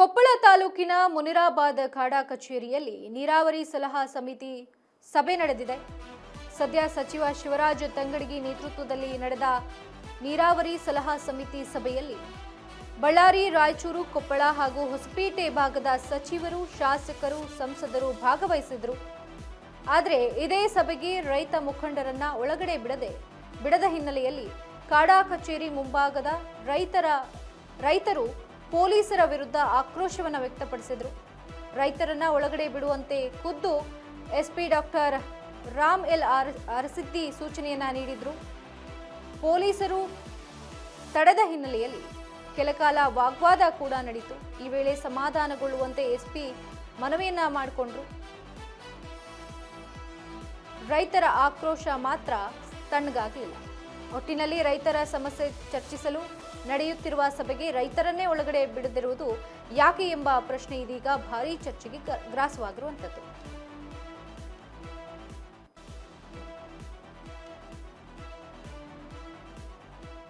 ಕೊಪ್ಪಳ ತಾಲೂಕಿನ ಮುನಿರಾಬಾದ್ ಕಾಡಾ ಕಚೇರಿಯಲ್ಲಿ ನೀರಾವರಿ ಸಲಹಾ ಸಮಿತಿ ಸಭೆ ನಡೆದಿದೆ. ಸದ್ಯ ಸಚಿವ ಶಿವರಾಜ್ ತಂಗಡಗಿ ನೇತೃತ್ವದಲ್ಲಿ ನಡೆದ ನೀರಾವರಿ ಸಲಹಾ ಸಮಿತಿ ಸಭೆಯಲ್ಲಿ ಬಳ್ಳಾರಿ, ರಾಯಚೂರು, ಕೊಪ್ಪಳ ಹಾಗೂ ಹೊಸಪೇಟೆ ಭಾಗದ ಸಚಿವರು, ಶಾಸಕರು, ಸಂಸದರು ಭಾಗವಹಿಸಿದರು. ಆದರೆ ಇದೇ ಸಭೆಗೆ ರೈತ ಮುಖಂಡರನ್ನ ಒಳಗಡೆ ಬಿಡದ ಹಿನ್ನೆಲೆಯಲ್ಲಿ ಕಾಡಾ ಕಚೇರಿ ಮುಂಭಾಗದ ರೈತರು ಪೊಲೀಸರ ವಿರುದ್ಧ ಆಕ್ರೋಶವನ್ನು ವ್ಯಕ್ತಪಡಿಸಿದರು. ರೈತರನ್ನ ಒಳಗಡೆ ಬಿಡುವಂತೆ ಖುದ್ದು ಎಸ್ಪಿ ಡಾಕ್ಟರ್ ರಾಮ್ ಎಲ್ ಅರಸಿದ್ದಿ ಸೂಚನೆಯನ್ನ ನೀಡಿದ್ರು. ಪೊಲೀಸರು ತಡೆದ ಹಿನ್ನೆಲೆಯಲ್ಲಿ ಕೆಲಕಾಲ ವಾಗ್ವಾದ ಕೂಡ ನಡೆಯಿತು. ಈ ವೇಳೆ ಸಮಾಧಾನಗೊಳ್ಳುವಂತೆ ಎಸ್ಪಿ ಮನವಿಯನ್ನ ಮಾಡಿಕೊಂಡ್ರು. ರೈತರ ಆಕ್ರೋಶ ಮಾತ್ರ ತಣ್ಣಗಾಗಲಿಲ್ಲ. ಒಟ್ಟಿನಲ್ಲಿ ರೈತರ ಸಮಸ್ಯೆ ಚರ್ಚಿಸಲು ನಡೆಯುತ್ತಿರುವ ಸಭೆಗೆ ರೈತರನ್ನೇ ಒಳಗಡೆ ಬಿಡದಿರುವುದು ಯಾಕೆ ಎಂಬ ಪ್ರಶ್ನೆ ಇದೀಗ ಭಾರೀ ಚರ್ಚೆಗೆ ಗ್ರಾಸವಾಗಿರುವಂಥದ್ದು.